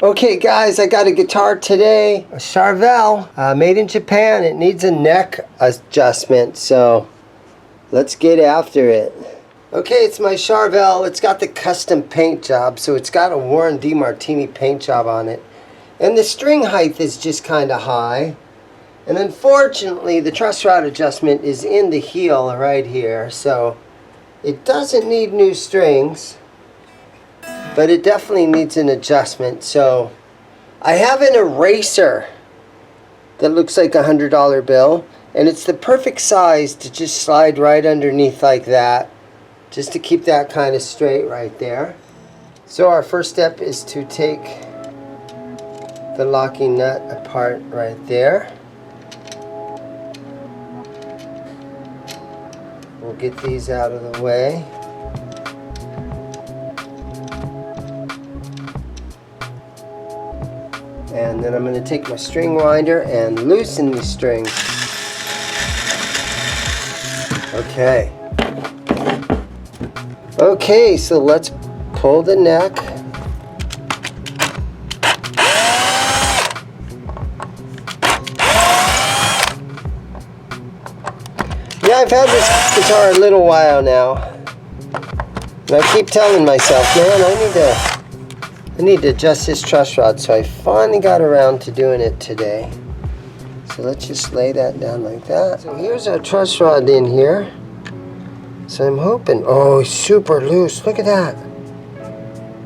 Okay guys, I got a guitar today, a Charvel, made in Japan. It needs a neck adjustment, so let's get after it. Okay, it's my Charvel. It's got the custom paint job, so it's got a Warren D. Martini paint job on it. And the string height is just kind of high. And unfortunately, the truss rod adjustment is in the heel right here, so it doesn't need new strings. But it definitely needs an adjustment. So I have an eraser that looks like a $100 bill, and it's the perfect size to just slide right underneath like that, just to keep that kind of straight right there. So our first step is to take the locking nut apart right there. We'll get these out of the way. And then I'm going to take my string winder and loosen these strings. Okay. Okay, so let's pull the neck. Yeah, I've had this guitar a little while now. And I keep telling myself, man, I need to adjust this truss rod, so I finally got around to doing it today. So let's just lay that down like that. So here's our truss rod in here. So I'm hoping, oh, it's super loose, look at that.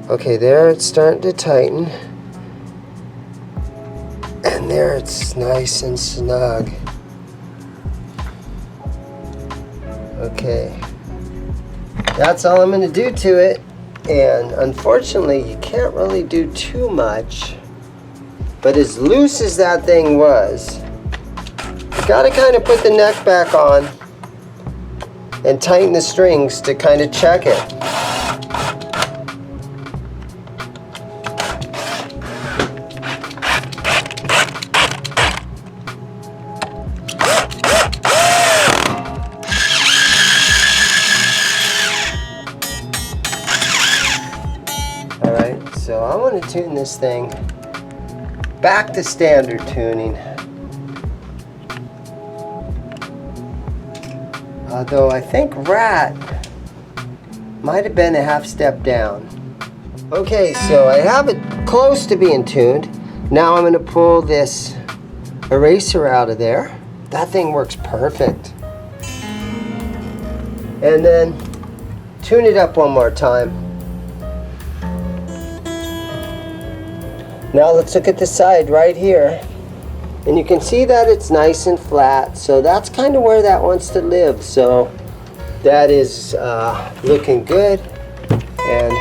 Okay, there it's starting to tighten. And there it's nice and snug. Okay, that's all I'm gonna do to it. And unfortunately, you can't really do too much. But as loose as that thing was, you gotta kind of put the neck back on and tighten the strings to kind of check it. So I want to tune this thing back to standard tuning. Although I think Rat might have been a half step down. Okay, so I have it close to being tuned. Now I'm going to pull this eraser out of there. That thing works perfect. And then tune it up one more time. Now let's look at the side right here, and you can see that it's nice and flat, so that's kind of where that wants to live. So that is looking good, and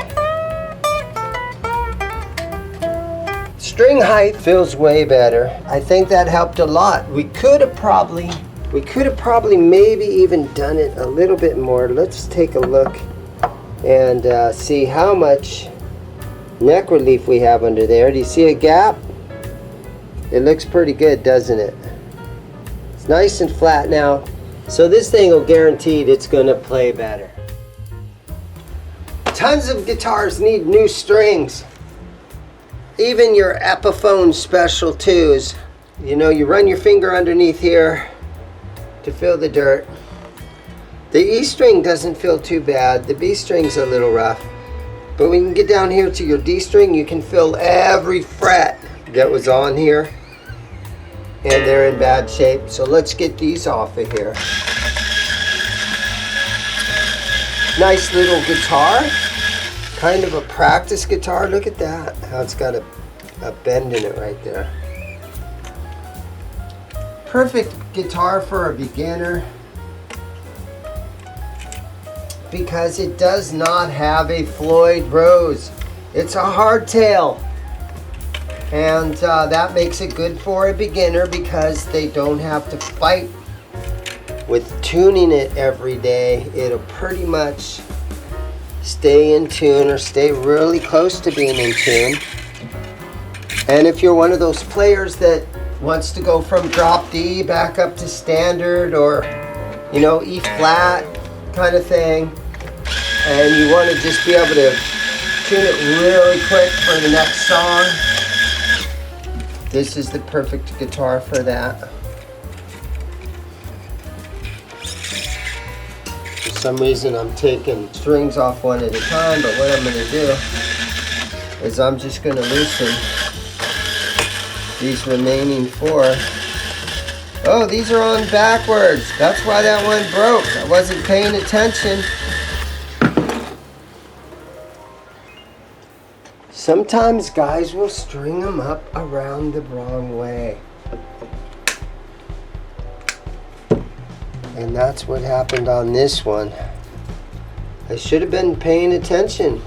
string height feels way better. I think that helped a lot. We could have probably maybe even done it a little bit more. Let's take a look and see how much neck relief we have under there. Do you see a gap? It looks pretty good, doesn't it? It's nice and flat now, so this thing will guaranteed it's gonna play better. Tons of guitars need new strings, even your Epiphone Special 2s. You know, you run your finger underneath here to feel the dirt. The E string doesn't feel too bad. The B string's a little rough. But when you get down here to your D string, you can feel every fret that was on here, and they're in bad shape. So let's get these off of here. Nice little guitar, kind of a practice guitar. Look at that, how it's got a bend in it right there. Perfect guitar for a beginner, because it does not have a Floyd Rose. It's a hardtail, and that makes it good for a beginner because they don't have to fight with tuning it every day. It'll pretty much stay in tune, or stay really close to being in tune. And if you're one of those players that wants to go from drop D back up to standard, or you know, E flat kind of thing, and you want to just be able to tune it really quick for the next song, This is the perfect guitar for that. For some reason I'm taking strings off one at a time, but what I'm going to do is I'm just going to loosen these remaining 4. Oh, these are on backwards. That's why that one broke. I wasn't paying attention. Sometimes guys will string them up around the wrong way. And that's what happened on this one. I should have been paying attention.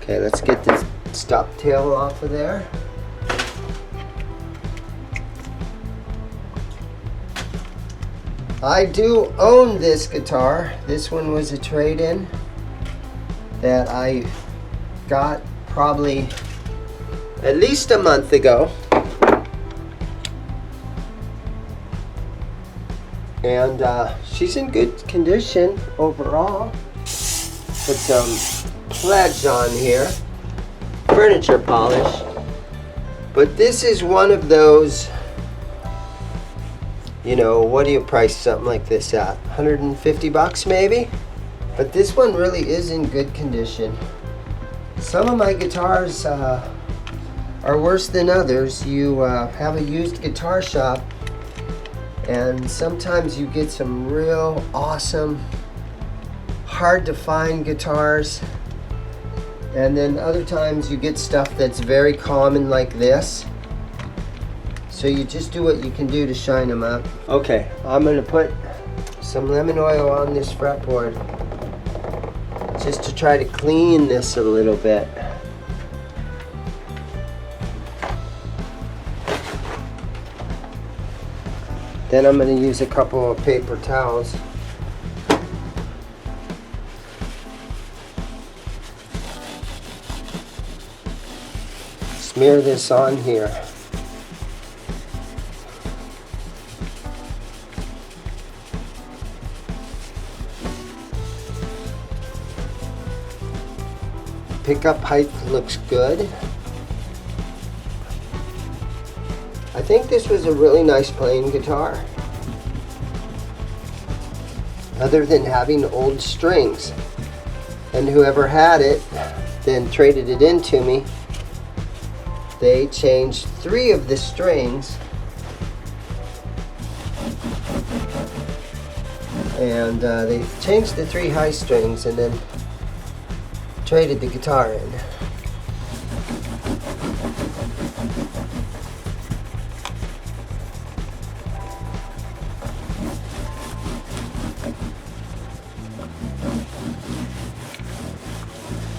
Okay, let's get this stop tail off of there. I do own this guitar. This one was a trade-in that I got probably at least a month ago. And she's in good condition overall. Put some pledge on here, furniture polish. But this is one of those, you know, what do you price something like this at? 150 bucks maybe? But this one really is in good condition. Some of my guitars are worse than others. You have a used guitar shop and sometimes you get some real awesome, hard to find guitars, and then other times you get stuff that's very common like this. So you just do what you can do to shine them up. Okay, I'm gonna put some lemon oil on this fretboard just to try to clean this a little bit. Then I'm going to use a couple of paper towels. Smear this on here. Pickup height looks good. I think this was a really nice playing guitar. Other than having old strings. And whoever had it then traded it in to me. They changed 3 of the strings. And they changed the 3 high strings and then traded the guitar in.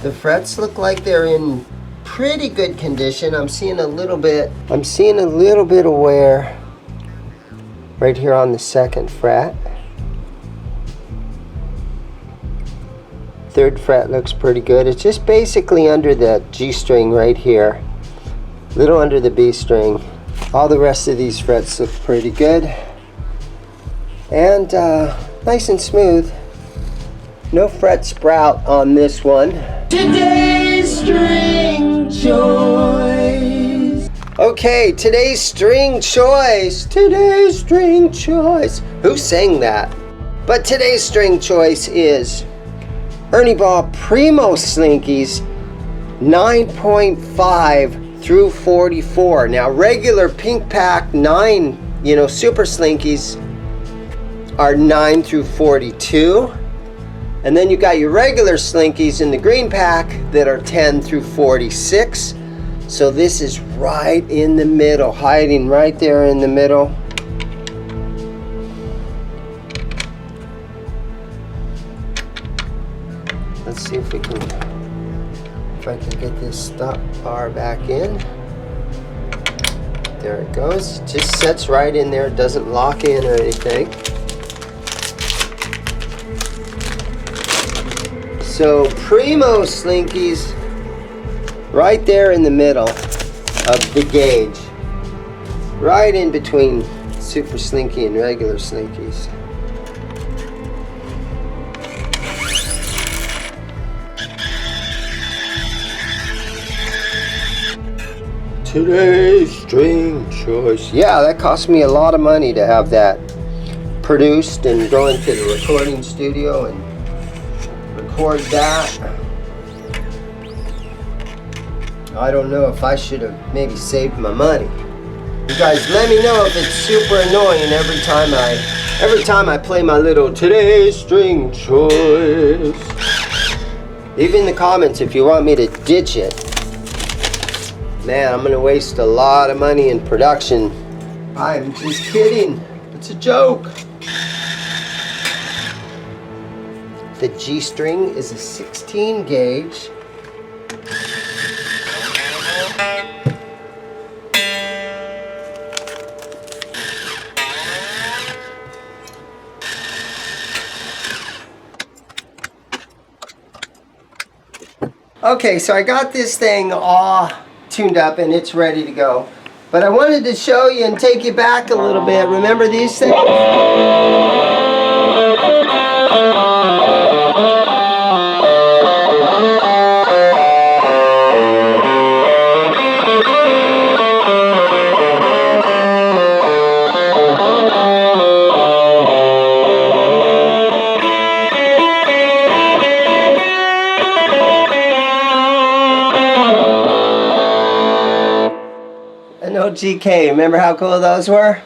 The frets look like they're in pretty good condition. I'm seeing a little bit of wear right here on the 2nd fret. 3rd fret looks pretty good. It's just basically under the G string right here, little under the B string. All the rest of these frets look pretty good and nice and smooth. No fret sprout on this one. Today's string choice. Okay, today's string choice. Today's string choice. Who sang that? But today's string choice is Ernie Ball Primo Slinkies 9.5 through 44. Now regular pink pack 9, you know, super Slinkies are 9 through 42. And then you got your regular Slinkies in the green pack that are 10 through 46. So this is right in the middle, hiding right there in the middle. Let's see if I can get this stop bar back in. There it goes. It just sets right in there. It doesn't lock in or anything. So Primo Slinkies right there in the middle of the gauge. Right in between Super Slinky and regular Slinkies. today's string choice. Yeah, that cost me a lot of money to have that produced and go into the recording studio and record that. I don't know if I should have maybe saved my money. You guys let me know if it's super annoying every time I play my little today's string choice. Leave in the comments if you want me to ditch it. Man, I'm gonna waste a lot of money in production. I'm just kidding. It's a joke. The G string is a 16 gauge. Okay, so I got this thing all tuned up and it's ready to go. But I wanted to show you and take you back a little bit. Remember these things? No GK, remember how cool those were?